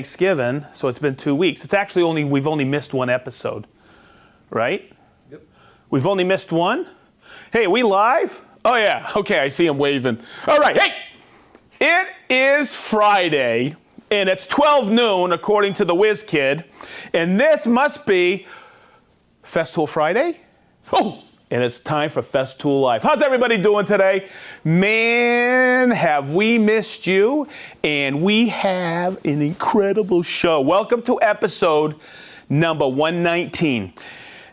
Thanksgiving, so it's been 2 weeks. It's actually we've only missed one episode, right? Yep. We've only missed one? Hey, are we live? Oh yeah, okay, I see him waving. All right, hey! It is Friday, and it's 12 noon according to the Whiz Kid, and this must be Festool Friday? Oh! And it's time for Festool Live. How's everybody doing today? Man, have we missed you? And we have an incredible show. Welcome to episode number 119.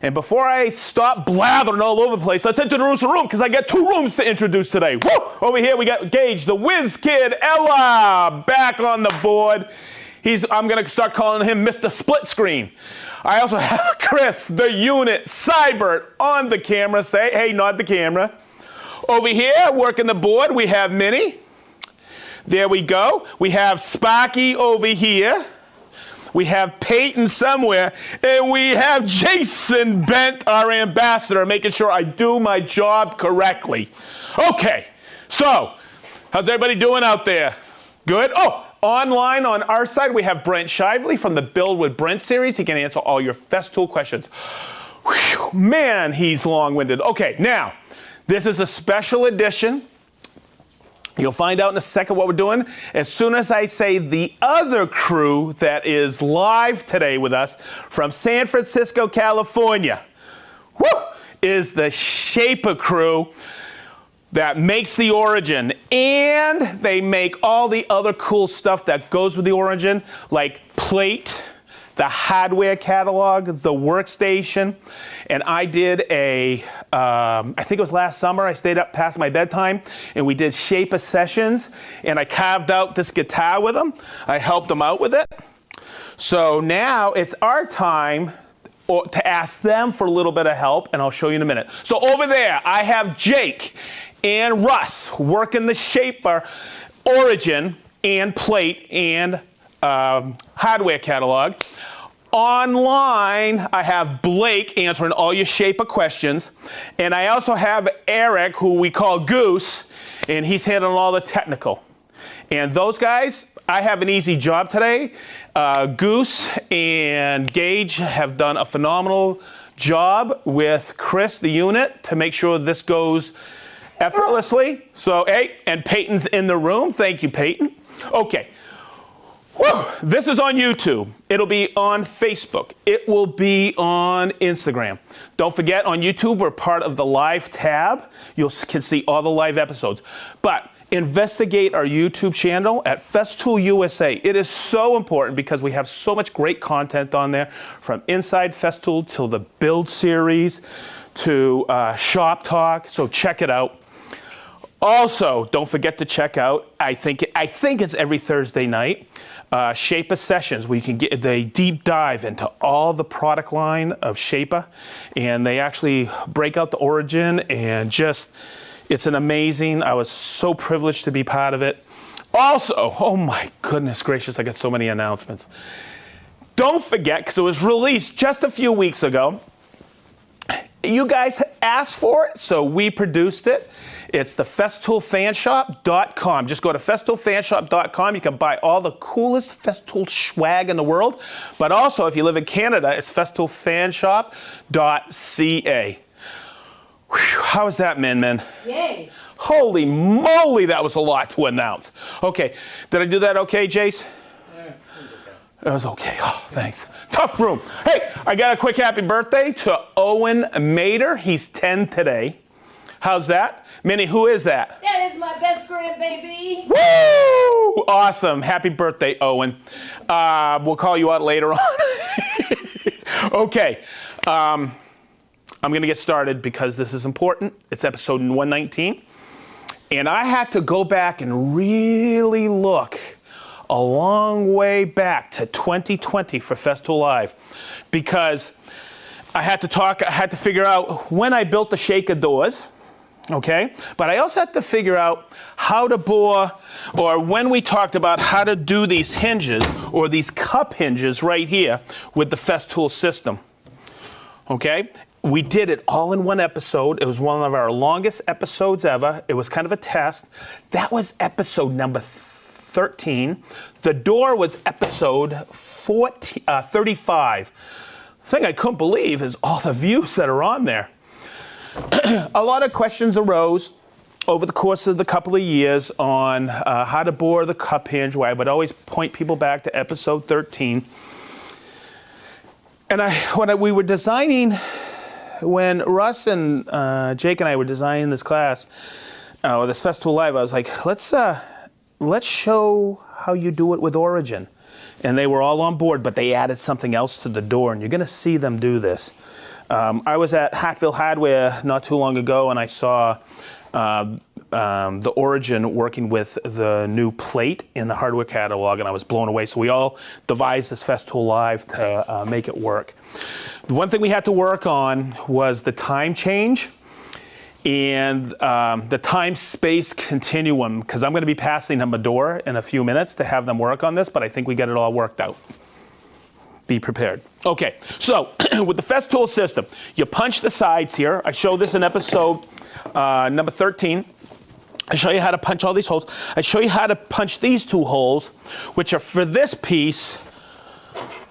And before I stop blathering all over the place, let's introduce the room, because I got two rooms to introduce today. Woo! Over here we got Gage, the Whiz Kid, Ella, back on the board. I'm going to start calling him Mr. Split Screen. I also have Chris, the unit, Cybert, on the camera. Say, hey, nod the camera. Over here, working the board, we have Minnie. There we go. We have Sparky over here. We have Peyton somewhere. And we have Jason Bent, our ambassador, making sure I do my job correctly. Okay, so how's everybody doing out there? Good? Oh! Online on our side, we have Brent Shively from the Build with Brent series. He can answer all your Festool questions. Whew, man, he's long-winded. Okay, now, this is a special edition. You'll find out in a second what we're doing. As soon as I say the other crew that is live today with us from San Francisco, California, whoo, is the Shaper crew that makes the Origin, and they make all the other cool stuff that goes with the Origin, like plate, the hardware catalog, the workstation. And I did I think it was last summer, I stayed up past my bedtime, and we did Shaper sessions, and I carved out this guitar with them. I helped them out with it. So now it's our time to ask them for a little bit of help, and I'll show you in a minute. So over there, I have Jake and Russ working the Shaper Origin and plate and hardware catalog. Online, I have Blake answering all your Shaper questions. And I also have Eric, who we call Goose, and he's handling all the technical. And those guys, I have an easy job today. Goose and Gage have done a phenomenal job with Chris, the unit, to make sure this goes effortlessly. So, hey, and Peyton's in the room. Thank you, Peyton. Okay. Whew. This is on YouTube. It'll be on Facebook. It will be on Instagram. Don't forget, on YouTube, we're part of the live tab. You can see all the live episodes. But investigate our YouTube channel at Festool USA. It is so important because we have so much great content on there, from Inside Festool till the Build series to Shop Talk. So check it out. Also, don't forget to check out, I think it's every Thursday night, Shaper Sessions, where you can get the deep dive into all the product line of Shaper, and they actually break out the Origin, and just, it's an amazing, I was so privileged to be part of it. Also, oh my goodness gracious, I got so many announcements. Don't forget, because it was released just a few weeks ago, you guys asked for it, so we produced it. It's the FestoolFanshop.com. Just go to FestoolFanshop.com. You can buy all the coolest Festool swag in the world. But also, if you live in Canada, it's FestoolFanshop.ca. Whew, how was that, Min? Yay. Holy moly, that was a lot to announce. Okay, did I do that okay, Jace? It was okay. Oh, thanks. Tough room. Hey, I got a quick happy birthday to Owen Mater. He's 10 today. How's that? Minnie, who is that? That is my best grandbaby. Woo! Awesome. Happy birthday, Owen. We'll call you out later on. Okay. I'm going to get started because this is important. It's episode 119. And I had to go back and really look a long way back to 2020 for Festool Live, because I had to figure out when I built the shaker doors. Okay, but I also had to figure out how to bore, or when we talked about how to do these hinges, or these cup hinges right here with the Festool system. Okay, we did it all in one episode. It was one of our longest episodes ever. It was kind of a test. That was episode number 13. The door was episode 35. The thing I couldn't believe is all the views that are on there. A lot of questions arose over the course of the couple of years on how to bore the cup hinge, where I would always point people back to episode 13. And we were designing, when Russ and Jake and I were designing this class, or this Festool Live, I was like, let's show how you do it with Origin. And they were all on board, but they added something else to the door, and you're going to see them do this. I was at Hatfield Hardware not too long ago, and I saw the Origin working with the new plate in the hardware catalog, and I was blown away. So we all devised this Festool Live to make it work. The one thing we had to work on was the time change and the time-space continuum, because I'm going to be passing them a door in a few minutes to have them work on this, but I think we got it all worked out. Be prepared. Okay, so with the Festool system, you punch the sides here. I showed this in episode number 13. I show you how to punch all these holes. I show you how to punch these two holes, which are for this piece.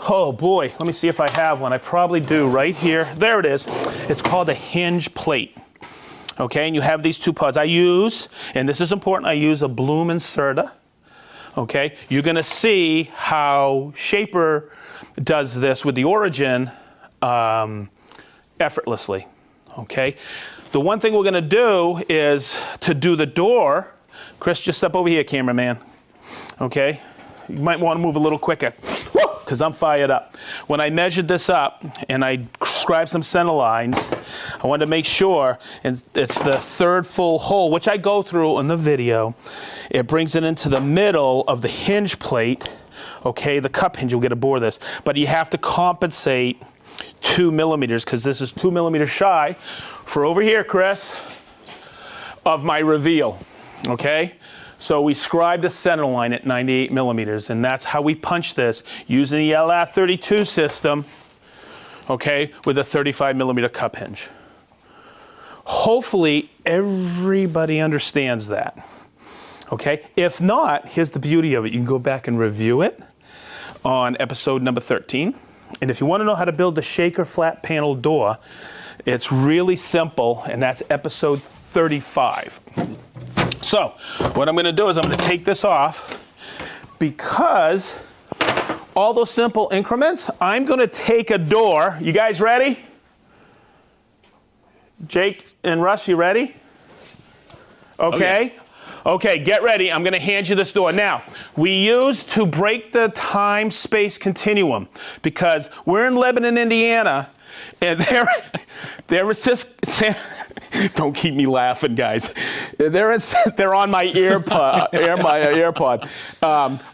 Oh boy, let me see if I have one. I probably do right here. There it is. It's called a hinge plate. Okay, and you have these two pods. I use, and this is important, I use a Bloom inserter. Okay, you're gonna see how Shaper does this with the Origin effortlessly. Okay, the one thing we're gonna do is to do the door. Chris, just step over here, cameraman. Okay, you might want to move a little quicker, because I'm fired up. When I measured this up and I scribed some center lines, I wanted to make sure, and it's the third full hole, which I go through in the video. It brings it into the middle of the hinge plate. Okay, the cup hinge, you'll get to bore this, but you have to compensate 2 millimeters, because this is 2 millimeters shy for over here, Chris, of my reveal. Okay, so we scribed the center line at 98 millimeters, and that's how we punch this using the LR32 system, okay, with a 35 millimeter cup hinge. Hopefully everybody understands that. Okay, if not, here's the beauty of it. You can go back and review it on episode number 13. And if you want to know how to build the shaker flat panel door, it's really simple, and that's episode 35. So what I'm going to do is I'm going to take this off, because all those simple increments, I'm going to take a door. You guys ready? Jake and Russ, you ready? Okay. Okay, get ready. I'm going to hand you this door. Now, we use to break the time-space continuum, because we're in Lebanon, Indiana, and don't keep me laughing, guys. They're on my AirPod.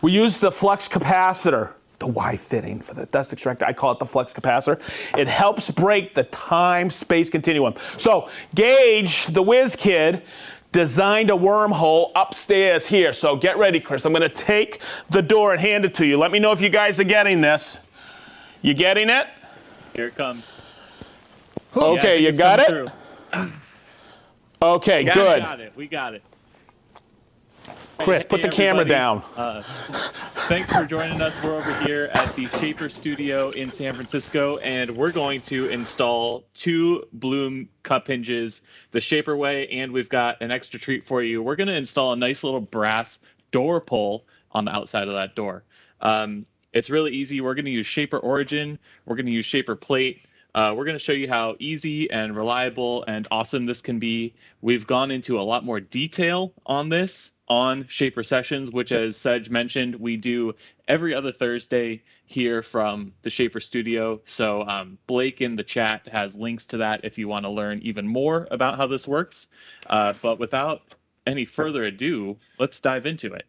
We use the flux capacitor, the Y fitting for the dust extractor. I call it the flux capacitor. It helps break the time-space continuum. So Gage, the whiz kid, designed a wormhole upstairs here. So get ready, Chris. I'm going to take the door and hand it to you. Let me know if you guys are getting this. You getting it? Here it comes. Okay, you got it? Through. Okay, good. We got it. Chris, put the camera down. Thanks for joining us. We're over here at the Shaper Studio in San Francisco, and we're going to install 2 Bloom cup hinges the Shaper way, and we've got an extra treat for you. We're going to install a nice little brass door pull on the outside of that door. It's really easy. We're going to use Shaper Origin. We're going to use Shaper Plate. We're going to show you how easy and reliable and awesome this can be. We've gone into a lot more detail on this on Shaper Sessions, which, as Sedge mentioned, we do every other Thursday here from the Shaper Studio. So Blake in the chat has links to that if you want to learn even more about how this works. But without any further ado, let's dive into it.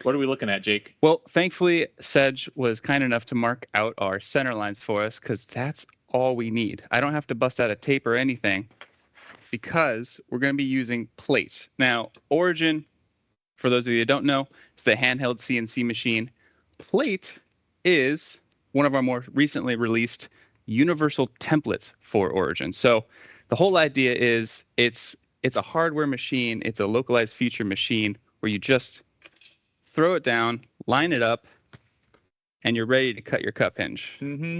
What are we looking at, Jake? Well, thankfully, Sedge was kind enough to mark out our center lines for us, because that's all we need. I don't have to bust out a tape or anything, because we're going to be using plate. Now, Origin, for those of you that don't know, it's the handheld CNC machine. Plate is one of our more recently released universal templates for Origin. So the whole idea is it's a hardware machine. It's a localized feature machine where you just throw it down, line it up, and you're ready to cut your cup hinge.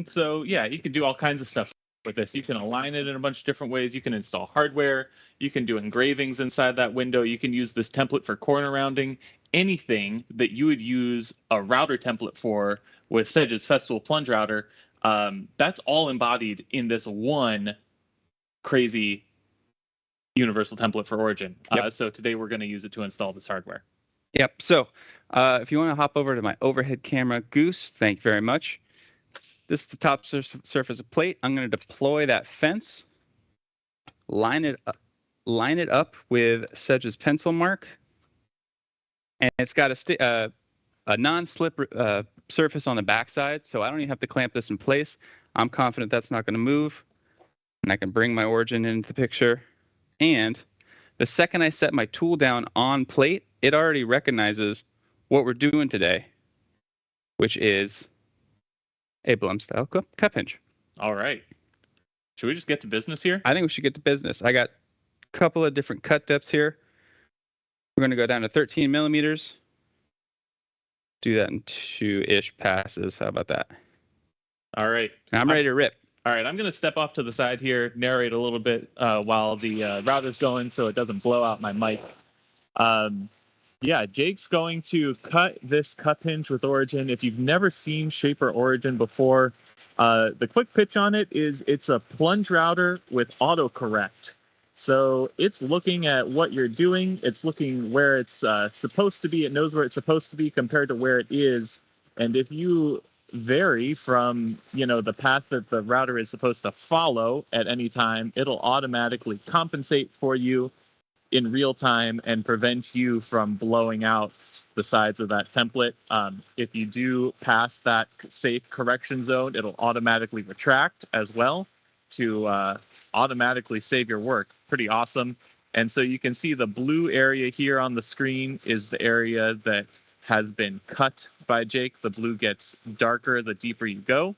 So yeah, you can do all kinds of stuff with this. You can align it in a bunch of different ways. You can install hardware. You can do engravings inside that window. You can use this template for corner rounding. Anything that you would use a router template for with Sedge's Festool plunge router, that's all embodied in this one crazy universal template for Origin. Yep. So today we're going to use it to install this hardware. Yep. So if you want to hop over to my overhead camera, Goose, thank you very much. This is the top surface of plate. I'm going to deploy that fence, line it up with Sedge's pencil mark, and it's got a non-slip surface on the backside, so I don't even have to clamp this in place. I'm confident that's not going to move, and I can bring my Origin into the picture. And the second I set my tool down on plate, it already recognizes what we're doing today, which is a Blum style cup hinge. All right. Should we just get to business here? I think we should get to business. I got a couple of different cut depths here. We're going to go down to 13 millimeters. Do that in 2-ish passes. How about that? All right. I'm ready to rip. All right, I'm going to step off to the side here, narrate a little bit while the router's going so it doesn't blow out my mic. Yeah, Jake's going to cut this cup hinge with Origin. If you've never seen Shaper Origin before, the quick pitch on it is it's a plunge router with autocorrect. So it's looking at what you're doing. It's looking where it's supposed to be. It knows where it's supposed to be compared to where it is. And if you vary from, the path that the router is supposed to follow at any time, it'll automatically compensate for you in real time and prevent you from blowing out the sides of that template. If you do pass that safe correction zone, it'll automatically retract as well to automatically save your work. Pretty awesome. And so you can see the blue area here on the screen is the area that has been cut by Jake. The blue gets darker the deeper you go.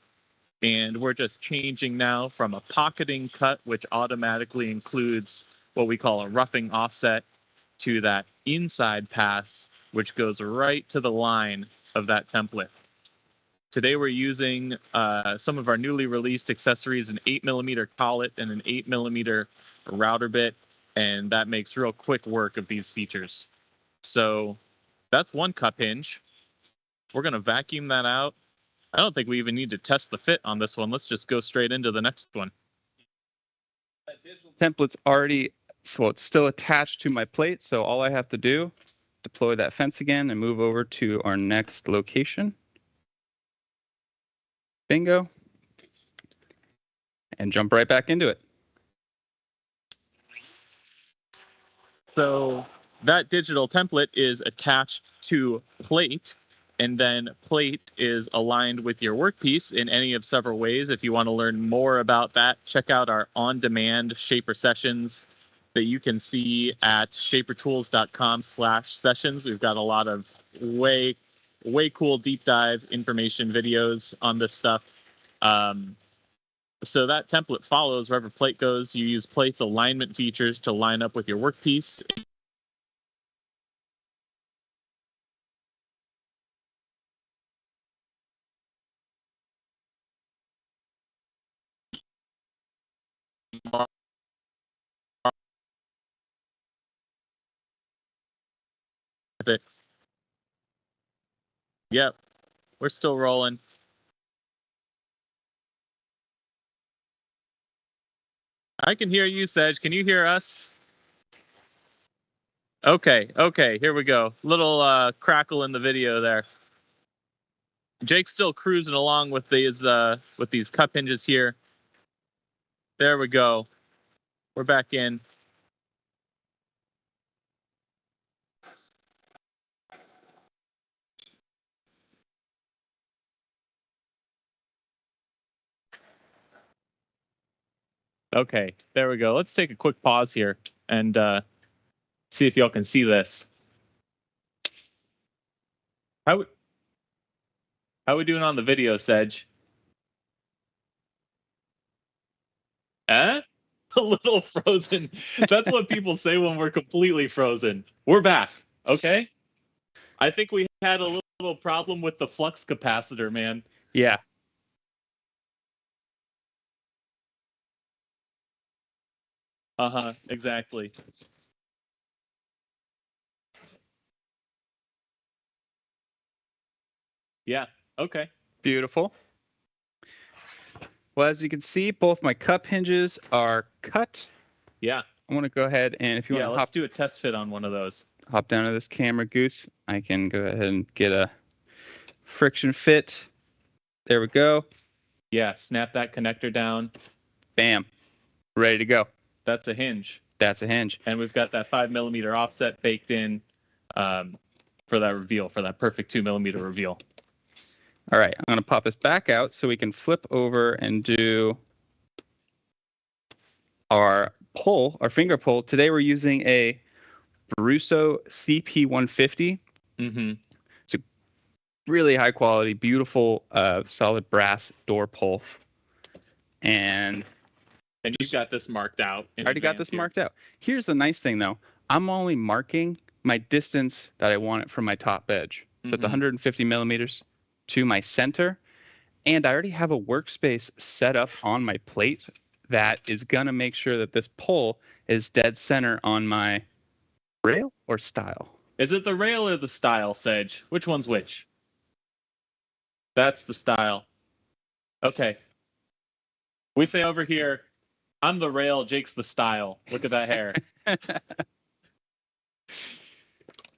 And we're just changing now from a pocketing cut, which automatically includes what we call a roughing offset, to that inside pass, which goes right to the line of that template. Today we're using some of our newly released accessories, an 8mm collet and an 8mm router bit, and that makes real quick work of these features. So that's one cup hinge. We're going to vacuum that out. I don't think we even need to test the fit on this one. Let's just go straight into the next one. That digital template's already, so it's still attached to my plate, so all I have to do, deploy that fence again and move over to our next location. Bingo. And jump right back into it. So that digital template is attached to plate, and then plate is aligned with your workpiece in any of several ways. If you want to learn more about that, check out our on-demand Shaper sessions that you can see at shapertools.com/sessions. We've got a lot of way cool deep dive information videos on this stuff. So that template follows wherever plate goes. You use plate's alignment features to line up with your workpiece. Yep, we're still rolling. I can hear you, Sedge. Can you hear us? Okay, here we go. Little crackle in the video there. Jake's still cruising along with these cup hinges here. There we go. We're back in. Okay, there we go. Let's take a quick pause here and see if y'all can see this. How we doing on the video, Sedge? A little frozen. That's what people say when we're completely frozen. We're back. Okay. I think we had a little problem with the flux capacitor, man. Yeah. Uh-huh, exactly. Yeah, okay. Beautiful. Well, as you can see, both my cup hinges are cut. Yeah. I want to go ahead and if you Yeah, want to let's do a test fit on one of those. hop down to this camera, Goose, I can go ahead and get a friction fit. There we go. Yeah, snap that connector down. Bam. Ready to go. That's a hinge. That's a hinge. And we've got that 5mm offset baked in for that reveal, for that perfect 2mm reveal. All right, I'm going to pop this back out so we can flip over and do our pull, our finger pull. Today we're using a Baruso CP150. Mm-hmm. It's a really high quality, beautiful, solid brass door pull. And you've got this marked out. I already got this marked out. Here's the nice thing, though. I'm only marking my distance that I want it from my top edge. So it's 150 millimeters to my center. And I already have a workspace set up on my plate that is going to make sure that this pull is dead center on my rail or stile. Is it the rail or the stile, Sedge? Which one's which? That's the stile. Okay. We say over here, I'm the rail, Jake's the stile. Look at that hair.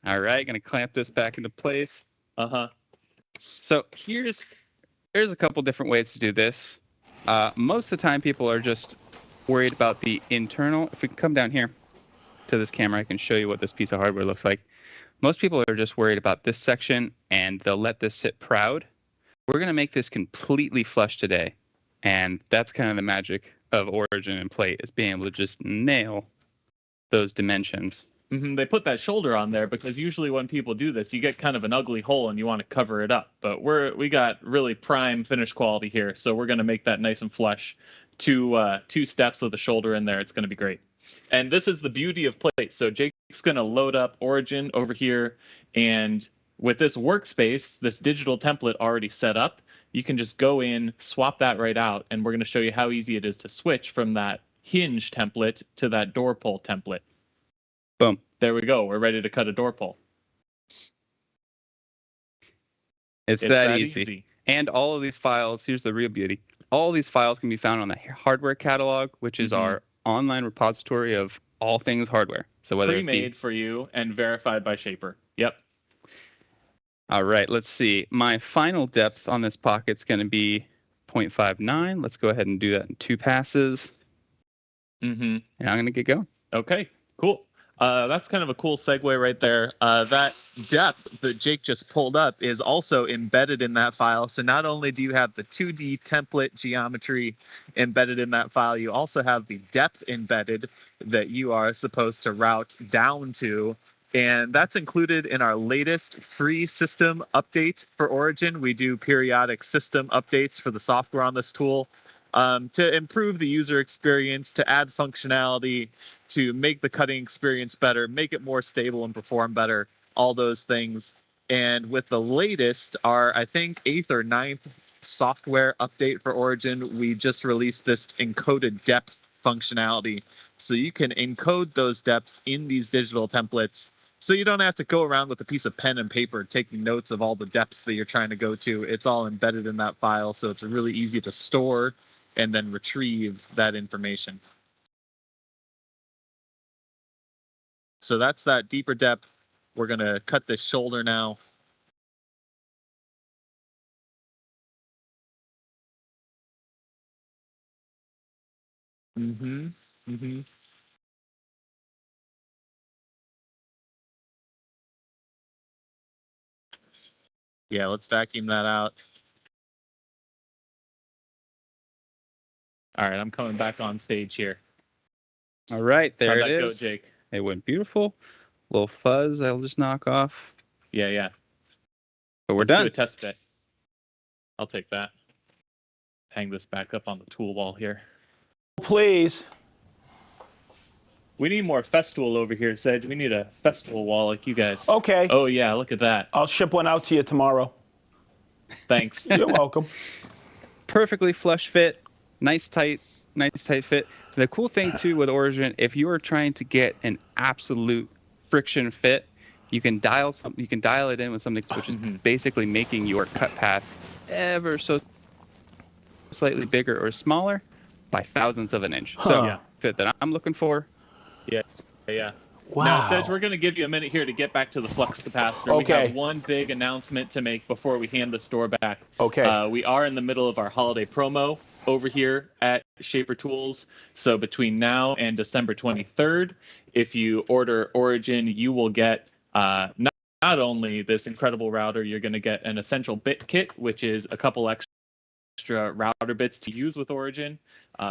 All right, going to clamp this back into place. Uh-huh. So there's a couple different ways to do this. Most of the time, people are just worried about the internal. If we can come down here to this camera, I can show you what this piece of hardware looks like. Most people are just worried about this section, and they'll let this sit proud. We're going to make this completely flush today, and that's kind of the magic of Origin and plate, is being able to just nail those dimensions. Mm-hmm. They put that shoulder on there because usually when people do this, you get kind of an ugly hole and you want to cover it up. But we got really prime finish quality here, so we're going to make that nice and flush. Two steps with the shoulder in there. It's going to be great. And this is the beauty of plate. So Jake's going to load up Origin over here, and with this workspace, this digital template already set up, you can just go in, swap that right out, and we're going to show you how easy it is to switch from that hinge template to that door pull template. Boom. There we go. We're ready to cut a door pull. It's that easy. And all of these files, here's the real beauty. All of these files can be found on the hardware catalog, which is our online repository of all things hardware. So whether pre-made for you and verified by Shaper. Yep. All right, let's see. My final depth on this pocket's going to be 0.59. Let's go ahead and do that in 2 passes. And I'm going to get going. Okay, cool. That's kind of a cool segue right there. That depth that Jake just pulled up is also embedded in that file. So not only do you have the 2D template geometry embedded in that file, you also have the depth embedded that you are supposed to route down to. And that's included in our latest free system update for Origin. We do periodic system updates for the software on this tool. To improve the user experience, to add functionality, to make the cutting experience better, make it more stable and perform better, all those things. And with the latest, our, I think, 8th or 9th software update for Origin, we just released this encoded depth functionality. So you can encode those depths in these digital templates, so you don't have to go around with a piece of pen and paper taking notes of all the depths that you're trying to go to. It's all embedded in that file, so it's really easy to store and then retrieve that information. So that's that deeper depth. We're going to cut this shoulder now. Yeah, let's vacuum that out. All right, I'm coming back on stage here. All right, there How'd it that is. go, Jake? It went beautiful. Little fuzz I'll just knock off. Yeah. But we're Let's done. do a test fit. I'll take that. Hang this back up on the tool wall here. Please. We need more Festool over here, Sedge. We need a Festool wall like you guys. Okay. Oh, yeah, look at that. I'll ship one out to you tomorrow. Thanks. You're welcome. Perfectly flush fit, nice tight fit. The cool thing too with Origin, if you are trying to get an absolute friction fit, you can dial it in with something which is basically making your cut path ever so slightly bigger or smaller by thousandths of an inch. So Yeah. fit that I'm looking for. Yeah. Wow. Now, Sedge, we're going to give you a minute here to get back to the flux capacitor. Okay. We have one big announcement to make before we hand the store back. Okay. We are in the middle of our holiday promo over here at Shaper Tools. So between now and December 23rd, if you order Origin, you will get not only this incredible router, you're going to get an essential bit kit, which is a couple extra router bits to use with Origin.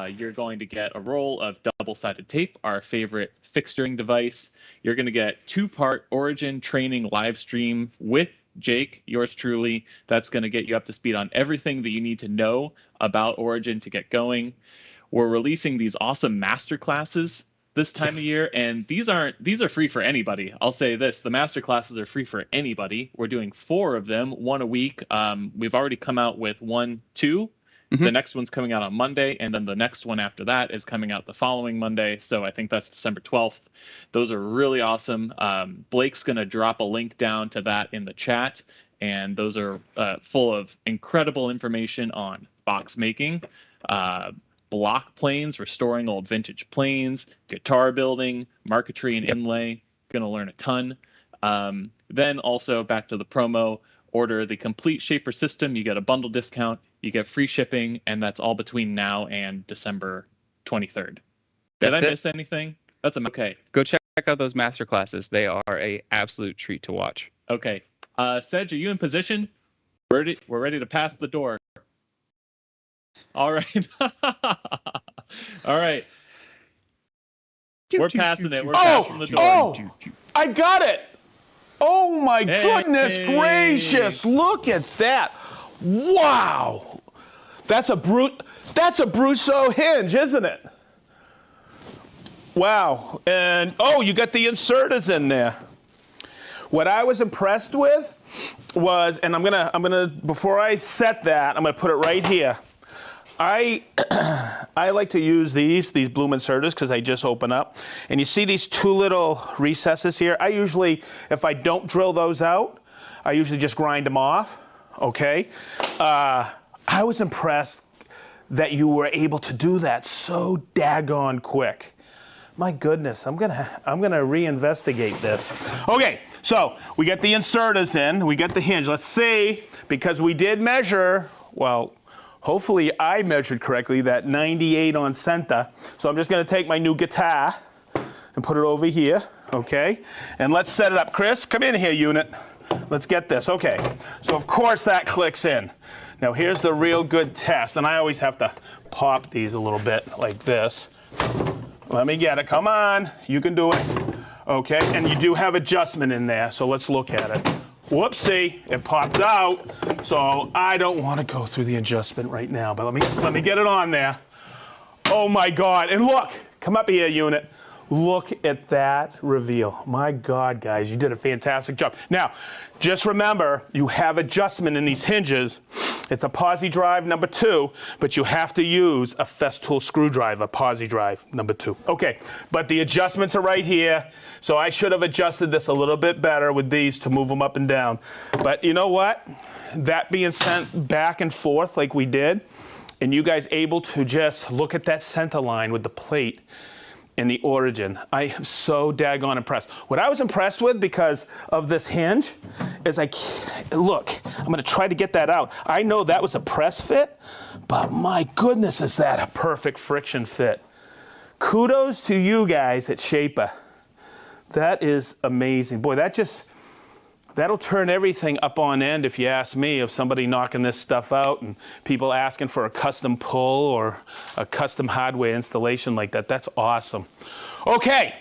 You're going to get a roll of double-sided tape, our favorite fixturing device. You're going to get 2-part Origin training live stream with Jake, yours truly. That's going to get you up to speed on everything that you need to know about Origin to get going. We're releasing these awesome master classes this time of year, and these are free for anybody. I'll say this, the master classes are free for anybody. We're doing 4 of them, 1 a week. We've already come out with 2. The next one's coming out on Monday, and then the next one after that is coming out the following Monday. So I think that's December 12th. Those are really awesome. Blake's going to drop a link down to that in the chat, and those are full of incredible information on box making, block planes, restoring old vintage planes, guitar building, marquetry and inlay. Going to learn a ton. Then also back to the promo, order the complete Shaper system. You get a bundle discount. You get free shipping, and that's all between now and December 23rd. Did I miss anything? That's okay. Go check out those master classes. They are a absolute treat to watch. Okay. Sedge, are you in position? We're ready to pass the door. All right. All right. We're passing it. We're passing the door. Oh, I got it. Oh my goodness gracious! Look at that! Wow, that's a Brusso hinge, isn't it? Wow, and you got the inserters in there. What I was impressed with was, and I'm gonna before I set that, I'm gonna put it right here. I like to use these Bloom inserters because they just open up. And you see these 2 little recesses here? I usually, if I don't drill those out, I usually just grind them off, okay? I was impressed that you were able to do that so daggone quick. My goodness, I'm gonna reinvestigate this. Okay, so we get the inserters in, we get the hinge. Let's see, because we did measure, well, hopefully I measured correctly, that 98 on center. So I'm just gonna take my new guitar and put it over here, okay? And let's set it up. Chris, come in here, unit. Let's get this, okay. So of course that clicks in. Now here's the real good test, and I always have to pop these a little bit like this. Let me get it, come on, you can do it. Okay, and you do have adjustment in there, so let's look at it. Whoopsie, it popped out. So I don't want to go through the adjustment right now, but let me get it on there. Oh my God, and look, come up here, unit. Look at that reveal. My God, guys, you did a fantastic job. Now, just remember, you have adjustment in these hinges. It's a posi drive number 2, but you have to use a Festool screwdriver, posi drive number 2. Okay, but the adjustments are right here. So I should have adjusted this a little bit better with these to move them up and down. But you know what? That being sent back and forth like we did, and you guys able to just look at that center line with the plate in the Origin. I am so daggone impressed. What I was impressed with because of this hinge is look, I'm gonna try to get that out. I know that was a press fit, but my goodness, is that a perfect friction fit. Kudos to you guys at Shaper. That is amazing. Boy, that'll turn everything up on end if you ask me, of somebody knocking this stuff out and people asking for a custom pull or a custom hardware installation like that. That's awesome. Okay.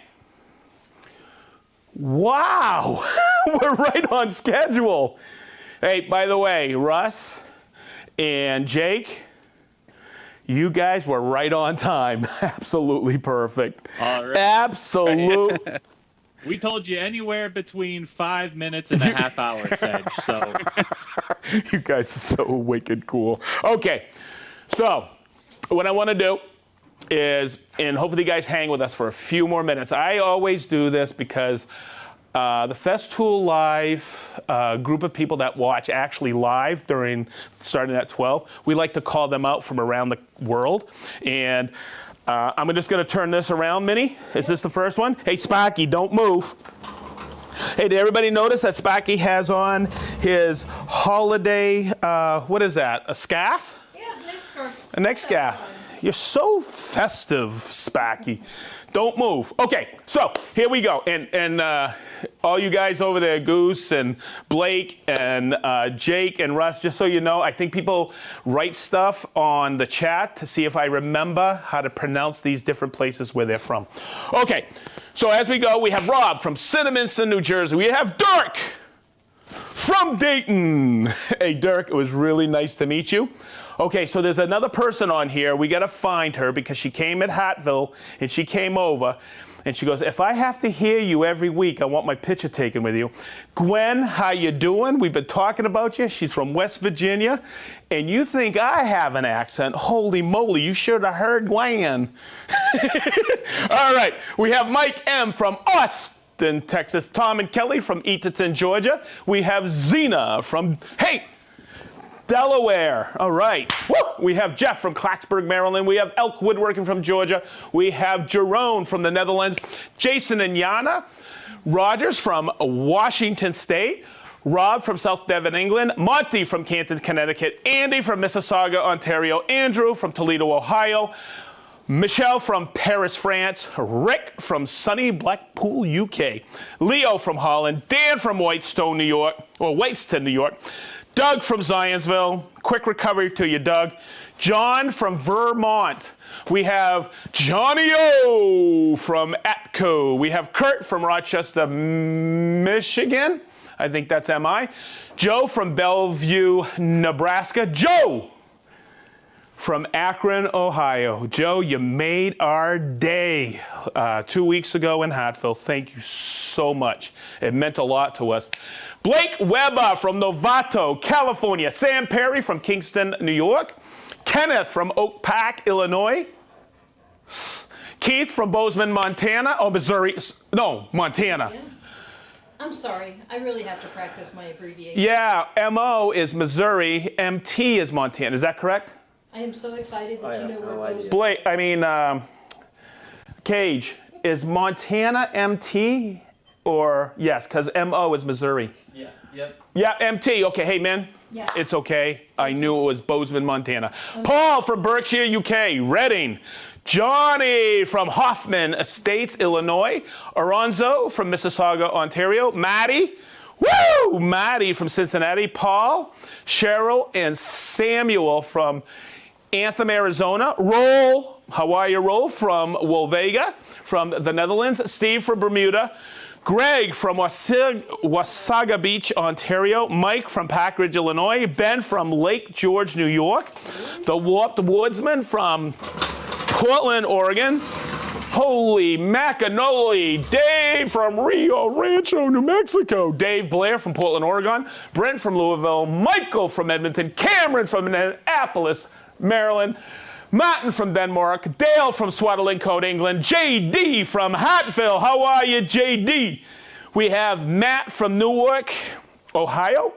Wow, we're right on schedule. Hey, by the way, Russ and Jake, You guys were right on time. Absolutely perfect. All right. Absolute. We told you anywhere between 5 minutes and a half hour, Sedge. So You guys are so wicked cool. Okay, so what I want to do is, and hopefully you guys hang with us for a few more minutes. I always do this because the Festool Live group of people that watch actually live starting at 12, we like to call them out from around the world. And I'm just going to turn this around, Minnie. Is this the first one? Hey, Sparky, don't move. Hey, did everybody notice that Sparky has on his holiday, what is that, a scarf? Yeah, neck scarf. A neck scarf. You're so festive, Sparky. Don't move. Okay, so here we go. And all you guys over there, Goose and Blake and Jake and Russ, just so you know, I think people write stuff on the chat to see if I remember how to pronounce these different places where they're from. Okay, so as we go, we have Rob from Cinnaminster, New Jersey. We have Dirk from Dayton. Hey, Dirk, it was really nice to meet you. Okay, so there's another person on here. We got to find her because she came at Hattville and she came over and she goes, if I have to hear you every week, I want my picture taken with you. Gwen, how you doing? We've been talking about you. She's from West Virginia. And you think I have an accent. Holy moly, you should have heard Gwen. All right, we have Mike M. from Austin, Texas. Tom and Kelly from Eatonton, Georgia. We have Zena from, Delaware. All right. Woo! We have Jeff from Clarksburg, Maryland. We have Elk Woodworking from Georgia. We have Jerome from the Netherlands. Jason and Yana. Rogers from Washington State. Rob from South Devon, England. Monty from Canton, Connecticut. Andy from Mississauga, Ontario. Andrew from Toledo, Ohio. Michelle from Paris, France. Rick from sunny Blackpool, UK. Leo from Holland. Dan from Whitestone, New York. Or Whiteston, New York. Doug from Zionsville. Quick recovery to you, Doug. John from Vermont. We have Johnny O from Atco. We have Kurt from Rochester, Michigan. I think that's MI. Joe from Bellevue, Nebraska. Joe from Akron, Ohio. Joe, you made our day 2 weeks ago in Hatfield. Thank you so much. It meant a lot to us. Blake Weber from Novato, California. Sam Perry from Kingston, New York. Kenneth from Oak Park, Illinois. Keith from Bozeman, Montana. Oh, Missouri. No, Montana. I'm sorry. I really have to practice my abbreviation. Yeah, MO is Missouri. MT is Montana. Is that correct? I am so excited that you know where those Blake, Cage, is Montana MT or yes, because MO is Missouri. yeah, yep. Yeah, MT. Okay, hey man. Yeah. It's okay. I knew it was Bozeman, Montana. Paul from Berkshire, UK. Reading. Johnny from Hoffman Estates, Illinois. Aronzo from Mississauga, Ontario. Maddie. Woo! Maddie from Cincinnati. Paul, Cheryl, and Samuel from Anthem, Arizona. Roll, Hawaii Roll from Wolvega, from the Netherlands. Steve from Bermuda. Greg from Wasaga Beach, Ontario. Mike from Packardge, Illinois. Ben from Lake George, New York. The Warped Woodsman from Portland, Oregon. Holy macanoli. Dave from Rio Rancho, New Mexico. Dave Blair from Portland, Oregon. Brent from Louisville. Michael from Edmonton. Cameron from Annapolis, Maryland. Martin from Denmark. Dale from Swaddling England. JD from Hatfield. How are you, JD? We have Matt from Newark, Ohio.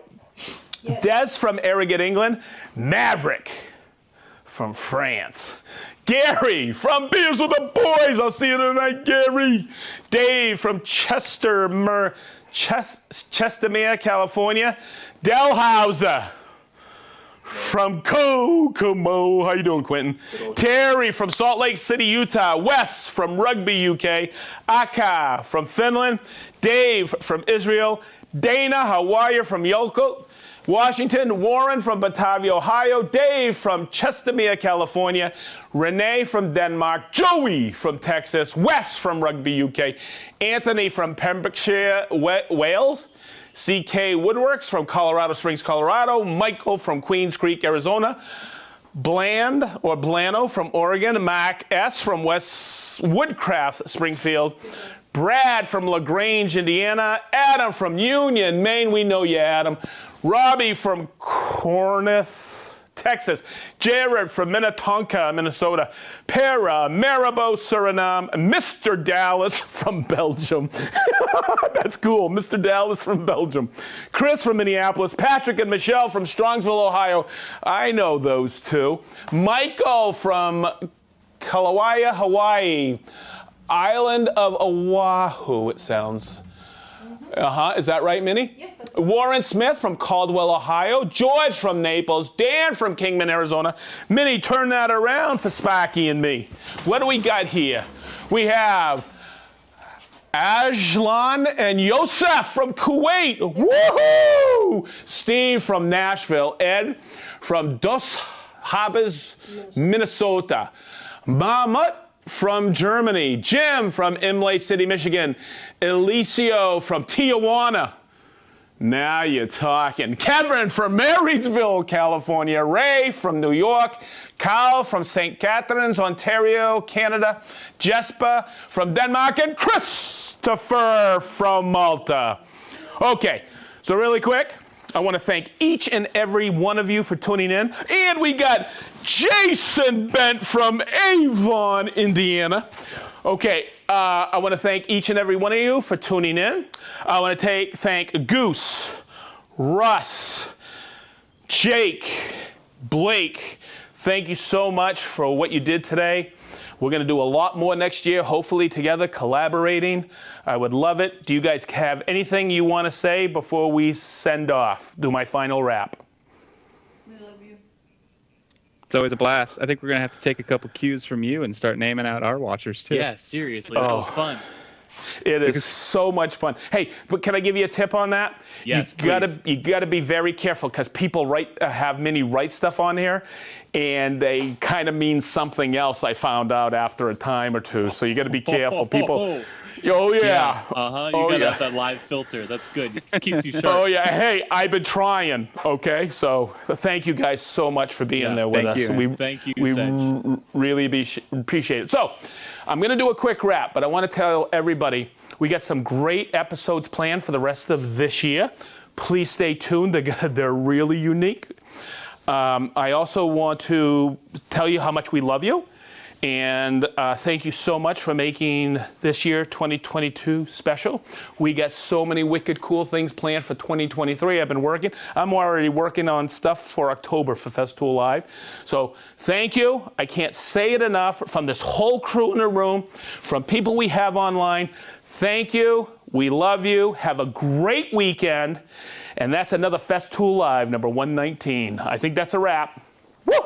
Yes. Des from Arrogate, England. Maverick from France. Gary from Beers with the Boys. I'll see you tonight, Gary. Dave from Chestermere, California. Delhauser from Kokomo. How you doing, Quentin? Terry from Salt Lake City, Utah. Wes from Rugby, UK. Aka from Finland. Dave from Israel. Dana, how are you, from Yolko, Washington. Warren from Batavia, Ohio. Dave from Chestermere, California. Renee from Denmark. Joey from Texas. Wes from Rugby, UK. Anthony from Pembrokeshire, Wales. CK Woodworks from Colorado Springs, Colorado. Michael from Queens Creek, Arizona. Bland or Blano from Oregon, Mac S from West Woodcraft, Springfield, Brad from LaGrange, Indiana, Adam from Union, Maine, we know you, Adam, Robbie from Corinth, Texas, Jared from Minnetonka, Minnesota, Para, Maribor, Suriname, Mr. Dallas from Belgium. That's cool, Mr. Dallas from Belgium. Chris from Minneapolis, Patrick and Michelle from Strongsville, Ohio. I know those two. Michael from Kalawaya, Hawaii. Island of Oahu, it sounds. Is that right, Minnie? Yes, that's right. Warren Smith from Caldwell, Ohio. George from Naples. Dan from Kingman, Arizona. Minnie, turn that around for Sparky and me. What do we got here? We have Ajlan and Yosef from Kuwait. Woohoo! Steve from Nashville. Ed from Dos Habas, Minnesota. Mahmut from Germany, Jim from Imlay City, Michigan, Eliseo from Tijuana. Now you're talking. Kevin from Marysville, California, Ray from New York, Carl from St. Catharines, Ontario, Canada, Jesper from Denmark, and Christopher from Malta. Okay, so really quick, I want to thank each and every one of you for tuning in. And we got Jason Bent from Avon, Indiana. Okay, I want to thank each and every one of you for tuning in. I want to thank Goose, Russ, Jake, Blake. Thank you so much for what you did today. We're going to do a lot more next year, hopefully together, collaborating. I would love it. Do you guys have anything you want to say before we send off? Do my final wrap. We love you. It's always a blast. I think we're going to have to take a couple cues from you and start naming out our watchers, too. Yeah, seriously. That was fun. It is so much fun. Hey, but can I give you a tip on that? Yes, you gotta be very careful because people have Minnie write stuff on here, and they kind of mean something else. I found out after a time or two, so you got to be careful. People. Oh yeah. You got that live filter. That's good. It keeps you sharp. Oh yeah. Hey, I've been trying. Okay, so thank you guys so much for being there with us. Thank you, We Sedge. really appreciate it. So I'm going to do a quick wrap, but I want to tell everybody we got some great episodes planned for the rest of this year. Please stay tuned. They're really unique. I also want to tell you how much we love you. And thank you so much for making this year 2022 special. We got so many wicked cool things planned for 2023. I'm already working on stuff for October for Festool Live. So thank you. I can't say it enough from this whole crew in the room, from people we have online. Thank you. We love you. Have a great weekend. And that's another Festool Live, number 119. I think that's a wrap. Woo!